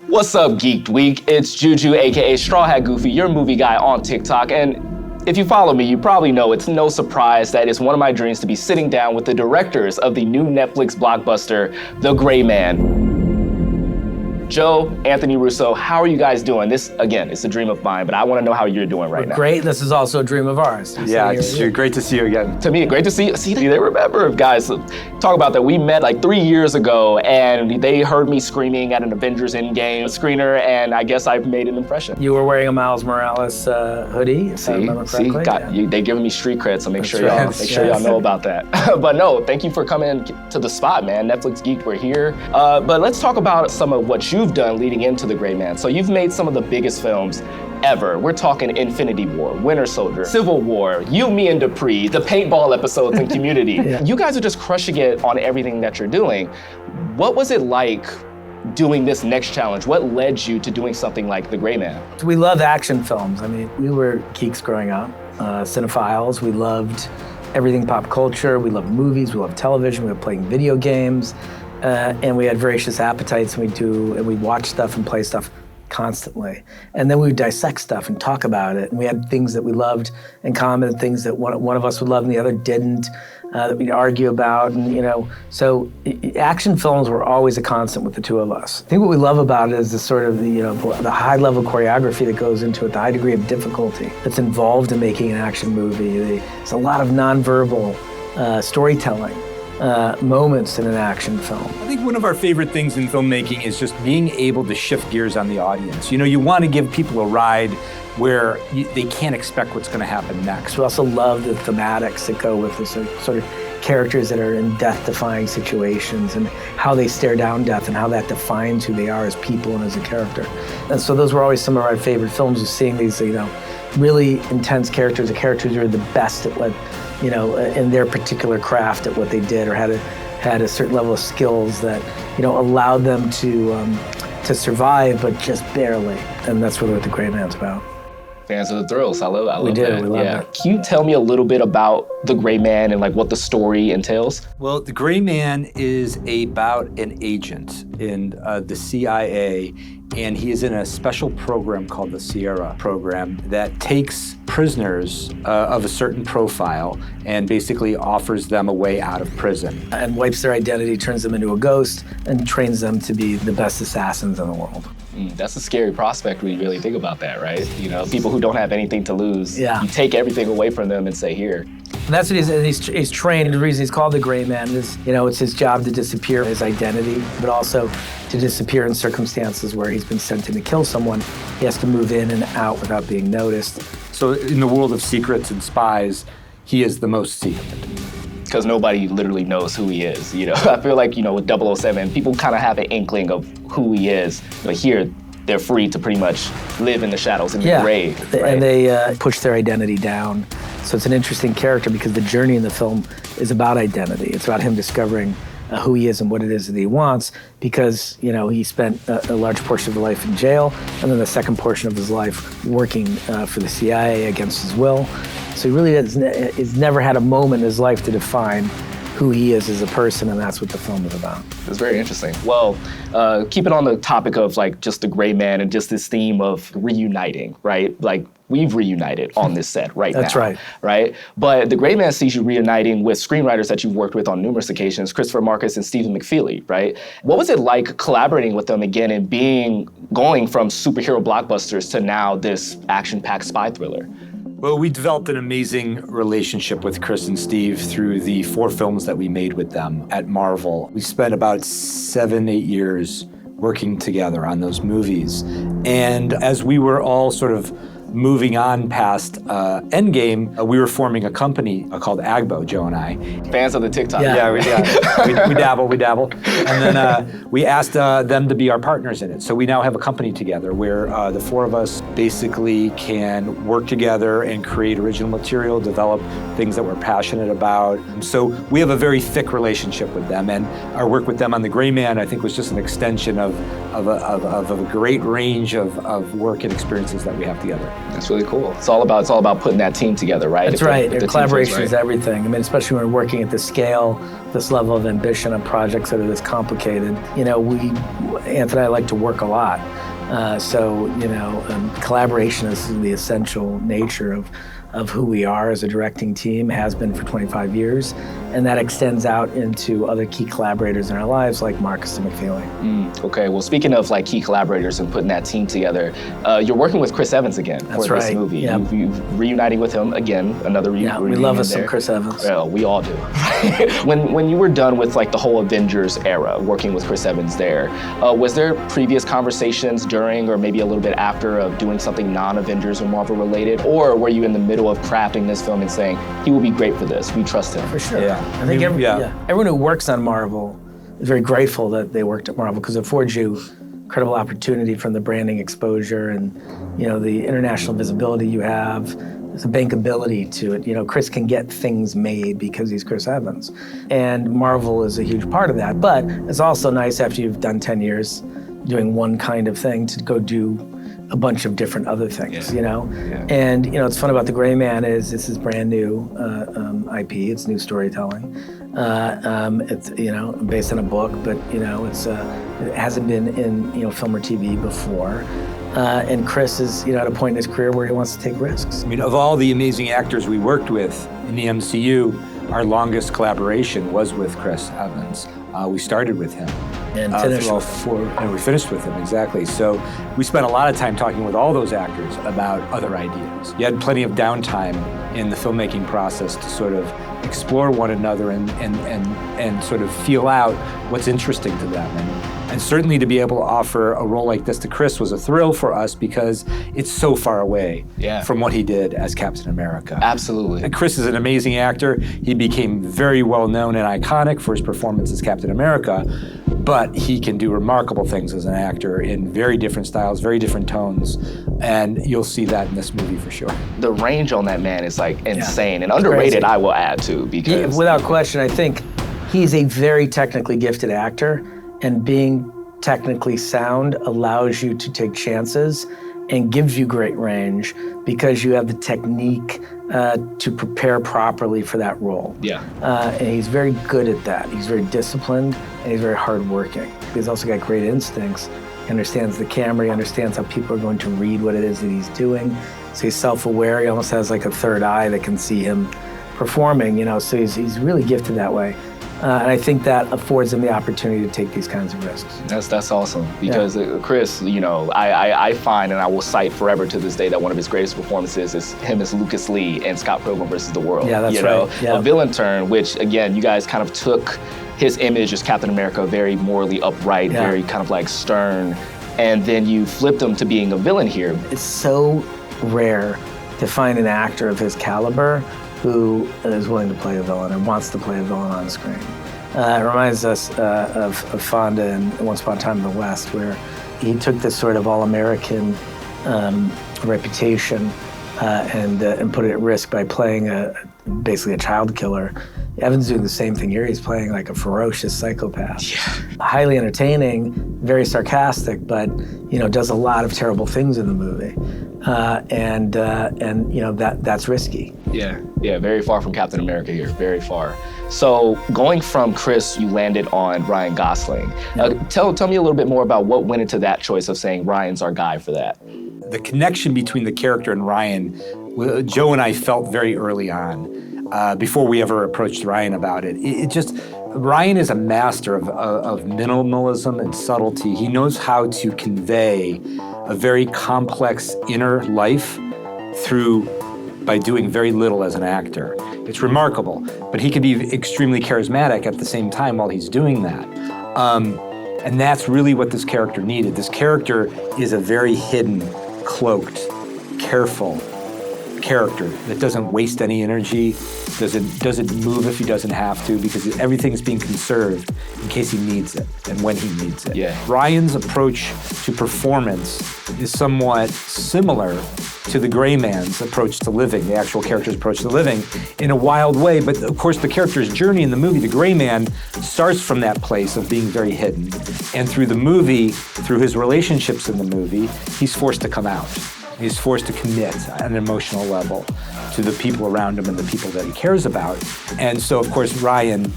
What's up, Geeked Week? It's Juju, aka Straw Hat Goofy, your movie guy on TikTok. And if you follow me, you probably know it's no surprise that it's one of my dreams to be sitting down with the directors of the new Netflix blockbuster, The Gray Man. Joe, Anthony Russo, how are you guys doing? This, again, it's a dream of mine, but I want to know how you're doing right now. Great. This is also a dream of ours. Yeah, it's great to see you again. To me, great to see you. See, they remember, guys. Talk about that. We met like 3 years ago, and they heard me screaming at an Avengers Endgame screener, and I guess I've made an impression. You were wearing a Miles Morales hoodie, if I remember correctly. They giving me street cred, so make sure That's y'all know about that. But no, thank you for coming to the spot, man. Netflix Geek, we're here. But let's talk about some of what you've done leading into The Gray Man. So you've made some of the biggest films ever. We're talking Infinity War, Winter Soldier, Civil War, You, Me, and Dupree, the paintball episodes in Community. Yeah. You guys are just crushing it on everything that you're doing. What was it like doing this next challenge? What led you to doing something like The Gray Man? We love action films. I mean, we were geeks growing up, cinephiles. We loved everything pop culture. We loved movies. We loved television. We loved playing video games. And we had voracious appetites, and we'd watch stuff and play stuff constantly. And then we would dissect stuff and talk about it. And we had things that we loved in common, and things that one of us would love and the other didn't, that we'd argue about. And so action films were always a constant with the two of us. I think what we love about it is the sort of the high level choreography that goes into it, the high degree of difficulty that's involved in making an action movie. There's a lot of nonverbal storytelling moments in an action film. I think one of our favorite things in filmmaking is just being able to shift gears on the audience. You want to give people a ride where they can't expect what's going to happen next. We also love the thematics that go with this sort of characters that are in death-defying situations and how they stare down death and how that defines who they are as people and as a character. And so those were always some of our favorite films, is seeing these, really intense characters, the characters who are the best at what, in their particular craft at what they did, or had a certain level of skills that, allowed them to survive, but just barely. And that's really what The Gray Man's about. Fans of the thrills. I love We that. love that. Can you tell me a little bit about The Gray Man and what the story entails? Well, The Gray Man is about an agent in the CIA, and he is in a special program called the Sierra program that takes prisoners of a certain profile and basically offers them a way out of prison. And wipes their identity, turns them into a ghost, and trains them to be the best assassins in the world. That's a scary prospect when you really think about that, right? People who don't have anything to lose, Yeah. You take everything away from them and say, here. And that's what he's trained. The reason he's called the Gray Man is, it's his job to disappear his identity, but also to disappear in circumstances where he's been sent in to kill someone. He has to move in and out without being noticed. So in the world of secrets and spies, he is the most secret. Because nobody literally knows who he is, I feel like, with 007, people kind of have an inkling of who he is. But here, they're free to pretty much live in the shadows in the gray. Right? And they push their identity down. So it's an interesting character because the journey in the film is about identity. It's about him discovering who he is and what it is that he wants, because he spent a large portion of his life in jail, and then the second portion of his life working for the CIA against his will. So he really has never had a moment in his life to define who he is as a person, and that's what the film is about. It's very interesting. Well, keep it on the topic of just The Gray Man and just this theme of reuniting, right? We've reunited on this set now. That's right. Right? But The Gray Man sees you reuniting with screenwriters that you've worked with on numerous occasions, Christopher Marcus and Stephen McFeely, right? What was it like collaborating with them again and going from superhero blockbusters to now this action-packed spy thriller? Well, we developed an amazing relationship with Chris and Steve through the 4 films that we made with them at Marvel. We spent about 7-8 years working together on those movies. And as we were all sort of moving on past Endgame, we were forming a company called Agbo, Joe and I. Fans of the TikTok. Yeah. We dabble. And then we asked them to be our partners in it. So we now have a company together where the 4 of us basically can work together and create original material, develop things that we're passionate about. So we have a very thick relationship with them, and our work with them on The Gray Man, I think, was just an extension of a great range of work and experiences that we have together. That's really cool. It's all about putting that team together, right? That's If right. if the team Collaboration feels is right. everything. I mean, especially when we're working at this scale, this level of ambition on projects that are this complicated. You know, Anthony and I like to work a lot. Collaboration is the essential nature of who we are as a directing team, has been for 25 years. And that extends out into other key collaborators in our lives, like Marcus and McFeely. Okay, well, speaking of like key collaborators and putting that team together, you're working with Chris Evans again That's for this right. movie. Yep. You're reuniting with him again, another reunion. Yeah, we love us some there. Chris Evans. Well, we all do. When you were done with like the whole Avengers era, working with Chris Evans there, was there previous conversations during or maybe a little bit after of doing something non-Avengers or Marvel related? Or were you in the middle of crafting this film and saying, he will be great for this, we trust him? For sure. Yeah. I think Yeah. everyone who works on Marvel is very grateful that they worked at Marvel because it affords you incredible opportunity from the branding exposure and, you know, the international visibility you have. There's a bankability to it. You know, Chris can get things made because he's Chris Evans. And Marvel is a huge part of that. But it's also nice after you've done 10 years doing one kind of thing to go do a bunch of different other things, you know? Yeah. And, you know, what's fun about The Gray Man is this is brand new IP, it's new storytelling. It's, you know, based on a book, but, you know, it hasn't been in, you know, film or TV before. And Chris is, you know, at a point in his career where he wants to take risks. I mean, of all the amazing actors we worked with in the MCU, our longest collaboration was with Chris Evans. We started with him. And finished and we finished with him, exactly. So we spent a lot of time talking with all those actors about other ideas. You had plenty of downtime in the filmmaking process to sort of explore one another and sort of feel out what's interesting to them. And certainly to be able to offer a role like this to Chris was a thrill for us because it's so far away from what he did as Captain America. Absolutely. And Chris is an amazing actor. He became very well known and iconic for his performance as Captain America, but he can do remarkable things as an actor in very different styles, very different tones, and you'll see that in this movie for sure. The range on that man is like insane and underrated, crazy. I will add too, because Without question, I think he's a very technically gifted actor, and being technically sound allows you to take chances and gives you great range because you have the technique to prepare properly for that role. Yeah. And he's very good at that. He's very disciplined and he's very hardworking. He's also got great instincts. He understands the camera, he understands how people are going to read what it is that he's doing. So he's self-aware, he almost has like a third eye that can see him performing, you know, so he's really gifted that way. And I think that affords him the opportunity to take these kinds of risks. That's awesome because Chris, you know, I find and I will cite forever to this day that one of his greatest performances is him as Lucas Lee in Scott Pilgrim vs. the World. Yeah, that's you know? right. Yeah. A villain turn, which again, you guys kind of took his image as Captain America, very morally upright, very kind of like stern, and then you flipped him to being a villain here. It's so rare to find an actor of his caliber who is willing to play a villain and wants to play a villain on screen. It reminds us of Fonda in Once Upon a Time in the West, where he took this sort of all-American reputation and put it at risk by playing basically a child killer. Evans doing the same thing here. He's playing like a ferocious psychopath. Yeah. Highly entertaining, very sarcastic, but you know, does a lot of terrible things in the movie. And you know, that's risky. Yeah, very far from Captain America here, very far. So going from Chris, you landed on Ryan Gosling. Tell me a little bit more about what went into that choice of saying Ryan's our guy for that. The connection between the character and Ryan, Joe and I felt very early on, before we ever approached Ryan about it. Ryan is a master of minimalism and subtlety. He knows how to convey a very complex inner life by doing very little as an actor. It's remarkable, but he can be extremely charismatic at the same time while he's doing that. And that's really what this character needed. This character is a very hidden, cloaked, careful character that doesn't waste any energy, doesn't move if he doesn't have to, because everything's being conserved in case he needs it and when he needs it. Yeah. Ryan's approach to performance is somewhat similar to the Gray Man's approach to living, the actual character's approach to living, in a wild way. But of course, the character's journey in the movie, the Gray Man, starts from that place of being very hidden. And through the movie, through his relationships in the movie, he's forced to come out. He's forced to commit at an emotional level to the people around him and the people that he cares about. And so, of course, Ryan,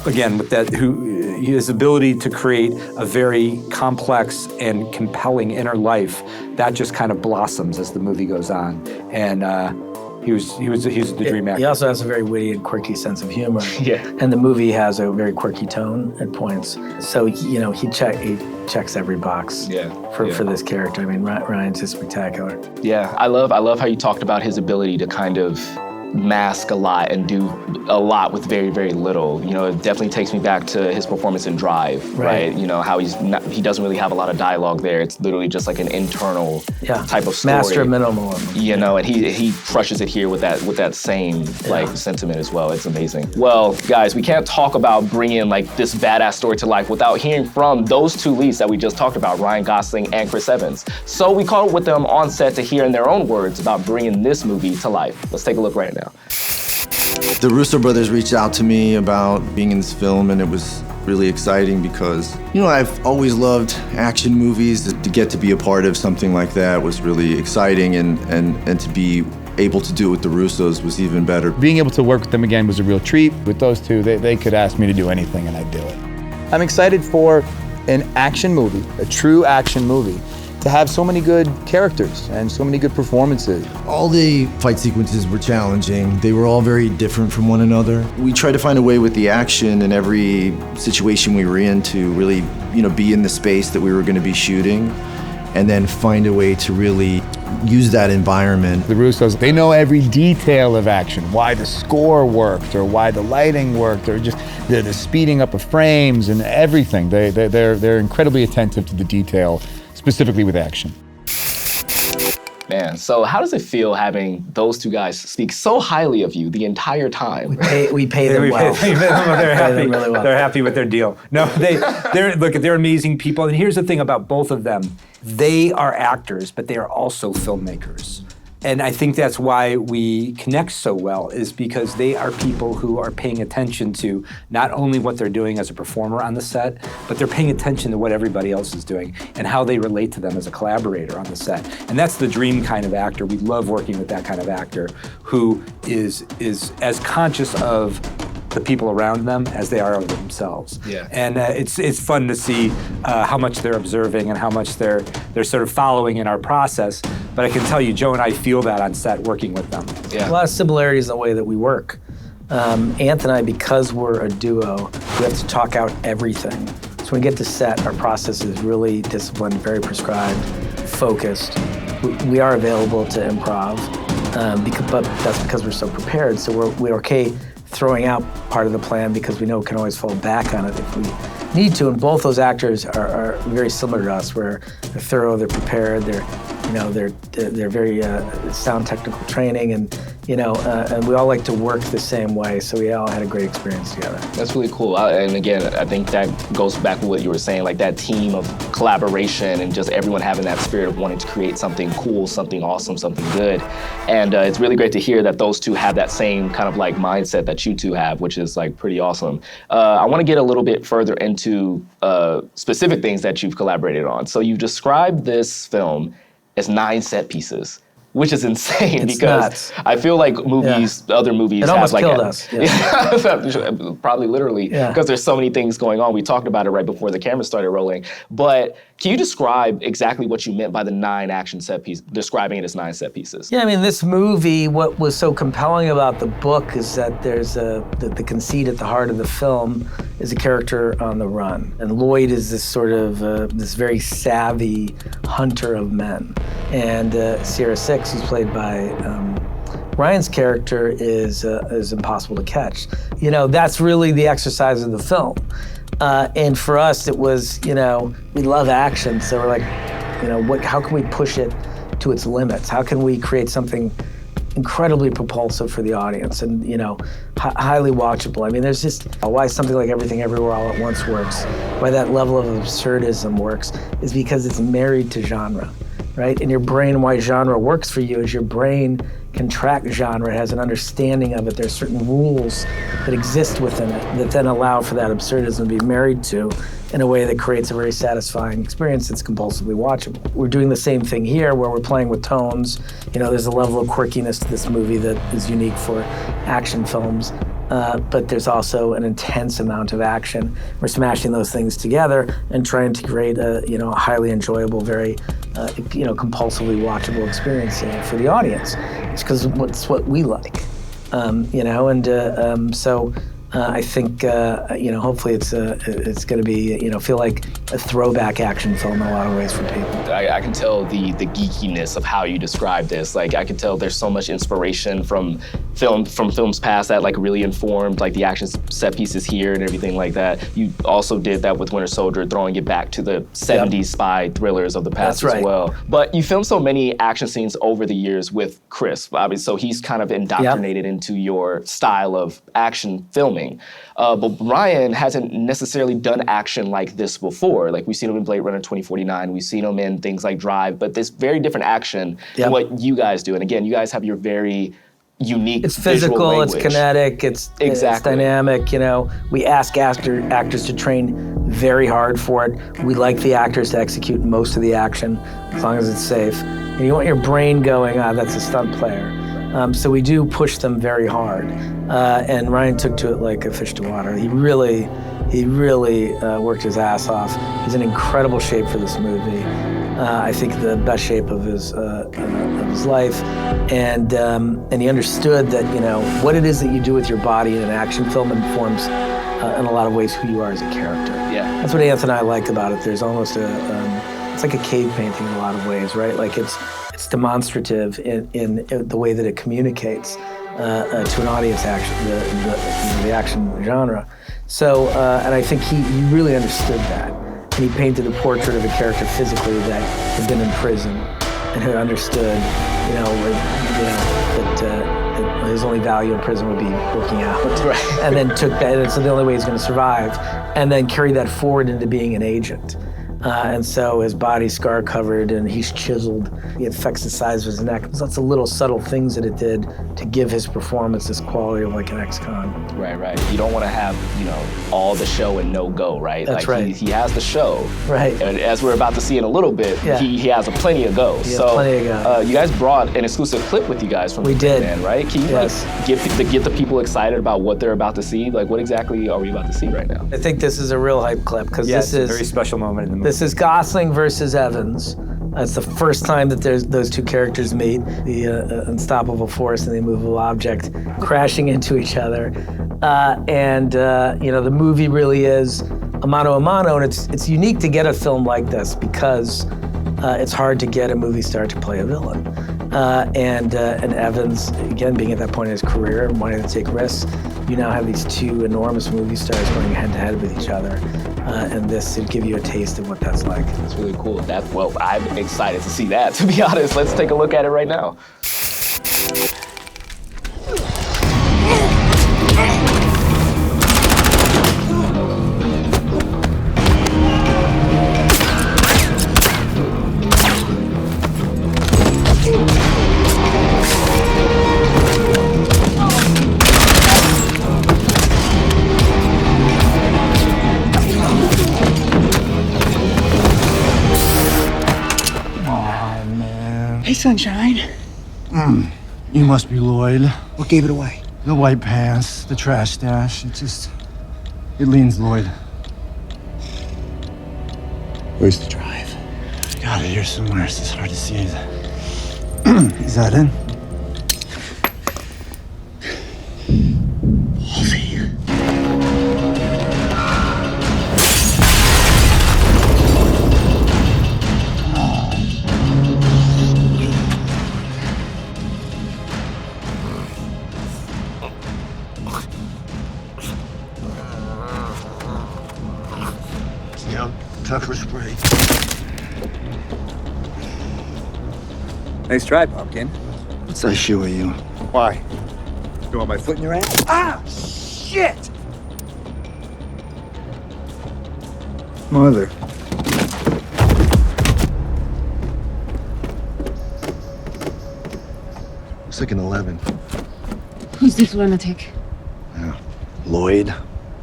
again, with that, his ability to create a very complex and compelling inner life, that just kind of blossoms as the movie goes on. And he's the dream actor. He also has a very witty and quirky sense of humor. Yeah. And the movie has a very quirky tone at points. So, he checks every box for this character. I mean, Ryan's just spectacular. Yeah, I love how you talked about his ability to kind of mask a lot and do a lot with very, very little. It definitely takes me back to his performance in Drive, right? How he doesn't really have a lot of dialogue there. It's literally just like an internal type of story. Master of minimalism. And he crushes it here with that same sentiment as well. It's amazing. Well, guys, we can't talk about bringing like this badass story to life without hearing from those two leads that we just talked about, Ryan Gosling and Chris Evans. So we caught up with them on set to hear in their own words about bringing this movie to life. Let's take a look right now. The Russo brothers reached out to me about being in this film, and it was really exciting because, I've always loved action movies. To get to be a part of something like that was really exciting, and to be able to do it with the Russos was even better. Being able to work with them again was a real treat. With those two, they could ask me to do anything and I'd do it. I'm excited for an action movie, a true action movie, to have so many good characters and so many good performances. All the fight sequences were challenging. They were all very different from one another. We tried to find a way with the action in every situation we were in to really, be in the space that we were going to be shooting, and then find a way to really use that environment. The Russos, they know every detail of action, why the score worked or why the lighting worked or just the speeding up of frames and everything. They're incredibly attentive to the detail, specifically with action. Man, so how does it feel having those two guys speak so highly of you the entire time? We pay them well. They're happy. Them really well. They're happy with their deal. No, they're amazing people. And here's the thing about both of them. They are actors, but they are also filmmakers. And I think that's why we connect so well, is because they are people who are paying attention to not only what they're doing as a performer on the set, but they're paying attention to what everybody else is doing and how they relate to them as a collaborator on the set. And that's the dream kind of actor. We love working with that kind of actor who is as conscious of the people around them as they are of themselves. Yeah. And it's fun to see how much they're observing and how much they're sort of following in our process. But I can tell you, Joe and I feel that on set working with them. Yeah. A lot of similarities in the way that we work. Anth and I, because we're a duo, we have to talk out everything. So when we get to set, our process is really disciplined, very prescribed, focused. We are available to improv, but that's because we're so prepared. So we're okay throwing out part of the plan because we know we can always fall back on it if we need to. And both those actors are very similar to us, where they're thorough, they're prepared, they're very sound technical training, and we all like to work the same way. So we all had a great experience together. That's really cool. And again, I think that goes back to what you were saying, like that team of collaboration and just everyone having that spirit of wanting to create something cool, something awesome, something good. And it's really great to hear that those two have that same kind of like mindset that you two have, which is like pretty awesome. I want to get a little bit further into specific things that you've collaborated on. So you've described this film as 9 set pieces, which is insane It's because nuts. I feel like other movies It have almost like killed us. Yeah. probably literally because there's so many things going on. We talked about it right before the camera started rolling. But can you describe exactly what you meant by the 9 action set pieces, describing it as 9 set pieces? Yeah, I mean, this movie, what was so compelling about the book is that there's the conceit at the heart of the film is a character on the run. And Lloyd is this sort of, this very savvy hunter of men. And Sierra Six, who's played by Ryan's character, is impossible to catch. That's really the exercise of the film. And for us, it was, we love action, so we're like, how can we push it to its limits? How can we create something incredibly propulsive for the audience and, highly watchable? I mean, there's just why something like Everything Everywhere All at Once works, why that level of absurdism works, is because it's married to genre. right? In your brain, why genre works for you is your brain can track genre, it has an understanding of it. There's certain rules that exist within it that then allow for that absurdism to be married to in a way that creates a very satisfying experience that's compulsively watchable. We're doing the same thing here where we're playing with tones. You know, there's a level of quirkiness to this movie that is unique for action films. But there's also an intense amount of action. We're smashing those things together and trying to create a highly enjoyable, very compulsively watchable experience for the audience. It's because it's what we like, so I think hopefully it's going to be feel like a throwback action film in a lot of ways for people. I can tell the geekiness of how you describe this. Like I can tell there's so much inspiration from films past that like really informed like the action set pieces here and everything like that. You also did that with Winter Soldier, throwing it back to the 70s spy thrillers of the past as well. But you filmed so many action scenes over the years with Chris, obviously, so he's kind of indoctrinated into your style of action filming. But Ryan hasn't necessarily done action like this before. Like we've seen him in Blade Runner 2049, we've seen him in things like Drive, but this very different action than what you guys do. And again, you guys have your very unique It's physical, it's kinetic, it's dynamic. We ask actors to train very hard for it. We like the actors to execute most of the action as long as it's safe. And you want your brain going, that's a stunt player. So we do push them very hard. And Ryan took to it like a fish to water. He really worked his ass off. He's in incredible shape for this movie. I think the best shape of his life, and he understood that what it is that you do with your body in an action film informs in a lot of ways who you are as a character. Yeah, that's what Anthony and I like about it. There's almost it's like a cave painting in a lot of ways, right? Like it's demonstrative in the way that it communicates to an audience the action genre. So, and I think he really understood that. And he painted a portrait of a character physically that had been in prison and who understood, that his only value in prison would be working out. Right. And then took that, and so the only way he's going to survive, and then carry that forward into being an agent. And so his body's scar covered and he's chiseled. It affects the size of his neck. There's lots of little subtle things that it did to give his performance this quality of like an ex-con. Right. You don't want to have, all the show and no go, right? That's like right. He has the show. Right. And as we're about to see in a little bit, he has a plenty of go. Plenty of go. You guys brought an exclusive clip with you guys from We did. Man, right? Can you get the people excited about what they're about to see? Like what exactly are we about to see right now? I think this is a real hype clip because it's a very special moment in the movie. This is Gosling versus Evans. It's the first time that those two characters meet, the unstoppable force and the immovable object crashing into each other. The movie really is a mano a mano, and it's unique to get a film like this because it's hard to get a movie star to play a villain. And Evans, again, being at that point in his career and wanting to take risks, you now have these two enormous movie stars going head-to-head with each other. And this would give you a taste of what that's like. That's really cool. I'm excited to see that, to be honest. Let's take a look at it right now. Hey, Sunshine. You must be Lloyd. What gave it away? The white pants, the trash stash. It leans Lloyd. Where's the drive? Got it here somewhere. It's just hard to see. Is that it? Pepper spray. Nice try, Pumpkin. What's that shoe at you? Why? You want my foot in your ass? Ah, shit! Mother. Looks like an 11. Who's this lunatic? Yeah. Lloyd.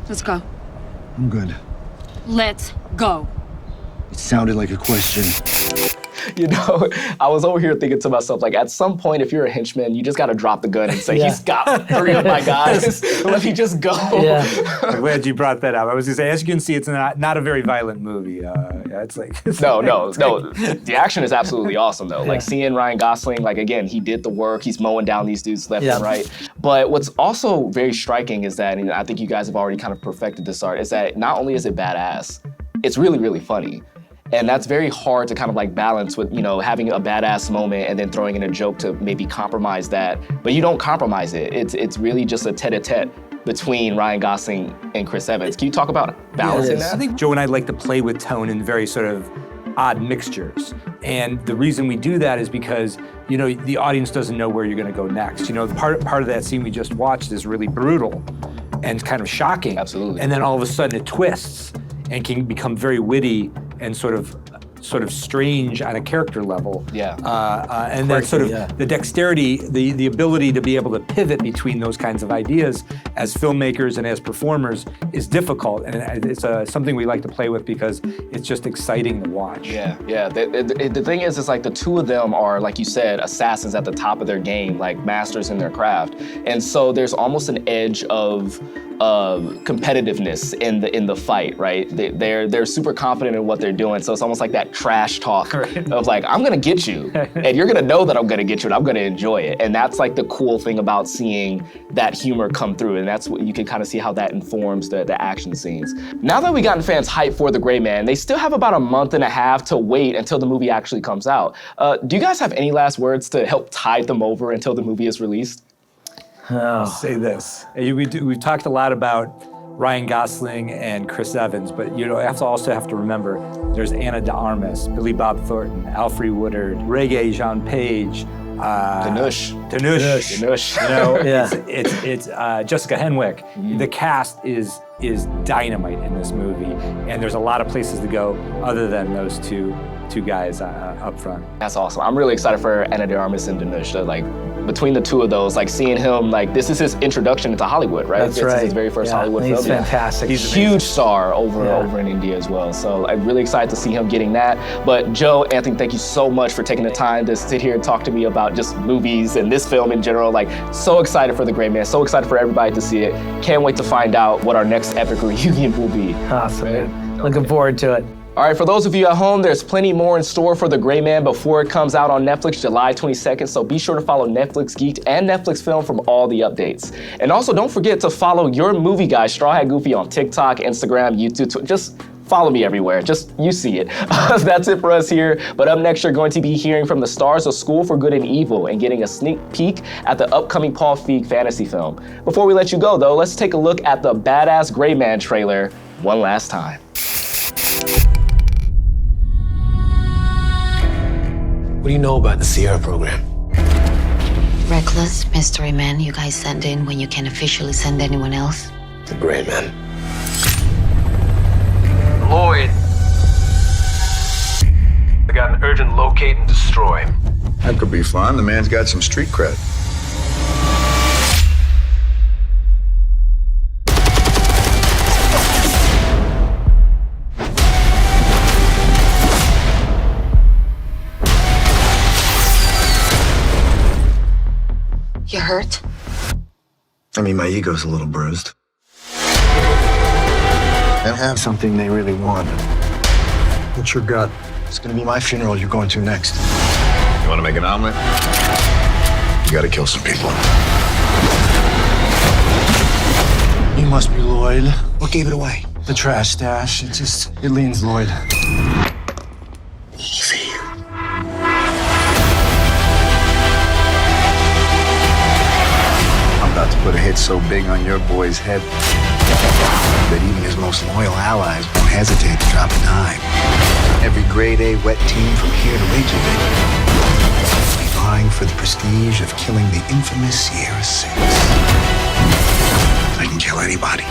Let's go. I'm good. Let's go. It sounded like a question. You know, I was over here thinking to myself, like, at some point, if you're a henchman, you just got to drop the gun and say, he's got 3 of my guys. Let me just go. Yeah. I'm glad you brought that up. I was gonna say, as you can see, it's not a very violent movie. Yeah, it's like No. The action is absolutely awesome, though. Like, seeing Ryan Gosling, like, again, he did the work. He's mowing down these dudes left and right. But what's also very striking is that, and I think you guys have already kind of perfected this art, is that not only is it badass, it's really, really funny. And that's very hard to kind of like balance with, you know, having a badass moment and then throwing in a joke to maybe compromise that. But you don't compromise it. It's really just a tete-a-tete between Ryan Gosling and Chris Evans. Can you talk about balancing that? I think Joe and I like to play with tone in very sort of odd mixtures. And the reason we do that is because, you know, the audience doesn't know where you're gonna go next. You know, part of that scene we just watched is really brutal and kind of shocking. Absolutely. And then all of a sudden it twists and can become very witty and sort of strange on a character level. Yeah. And then sort of the dexterity, the ability to be able to pivot between those kinds of ideas as filmmakers and as performers is difficult. And it's something we like to play with because it's just exciting to watch. Yeah. The thing is like the two of them are, like you said, assassins at the top of their game, like masters in their craft. And so there's almost an edge of competitiveness in the fight, right? They're super confident in what they're doing, so it's almost like that trash talk of like, I'm gonna get you, and you're gonna know that I'm gonna get you, and I'm gonna enjoy it. And that's like the cool thing about seeing that humor come through, and that's what you can kind of see how that informs the action scenes. Now that we've gotten fans hyped for The Gray Man, they still have about a month and a half to wait until the movie actually comes out. Do you guys have any last words to help tide them over until the movie is released? I'll say this. We've talked a lot about Ryan Gosling and Chris Evans, but you know, also have to remember there's Ana de Armas, Billy Bob Thornton, Alfre Woodard, Regé Jean Page, Danush. You know, it's Jessica Henwick. The cast is dynamite in this movie, and there's a lot of places to go other than those two guys up front. That's awesome. I'm really excited for Ana de Armas and Danush. Like, between the two of those, like seeing him, like this is his introduction into Hollywood, right? That's right. This is his very first Hollywood film. He's fantastic. He's a huge star over in India as well. So I'm really excited to see him getting that. But Joe, Anthony, thank you so much for taking the time to sit here and talk to me about just movies and this film in general. Like, so excited for The Gray Man. So excited for everybody to see it. Can't wait to find out what our next epic reunion will be. Awesome, man. Looking forward to it. All right, for those of you at home, there's plenty more in store for The Gray Man before it comes out on Netflix July 22nd, so be sure to follow Netflix Geeked and Netflix Film from all the updates. And also, don't forget to follow your movie guy, Straw Hat Goofy, on TikTok, Instagram, YouTube, Twitter. Just follow me everywhere. Just, you see it. That's it for us here. But up next, you're going to be hearing from the stars of School for Good and Evil and getting a sneak peek at the upcoming Paul Feig fantasy film. Before we let you go, though, let's take a look at the badass Gray Man trailer one last time. What do you know about the Sierra program? Reckless mystery men you guys send in when you can't officially send anyone else. The Gray Man. Lloyd. I got an urgent locate and destroy. That could be fun. The man's got some street cred. You hurt? I mean, my ego's a little bruised. And have something they really want. What's your gut? It's gonna be my funeral you're going to next. You want to make an omelet? You got to kill some people. You must be Lloyd. What gave it away? The trash stash. It leans Lloyd. Easy. I'm about to put a hit so big on your boy's head That even his most loyal allies won't hesitate to drop a dime. Every grade A wet team from here to Reykjavik will be vying for the prestige of killing the infamous Sierra Six. I can kill anybody.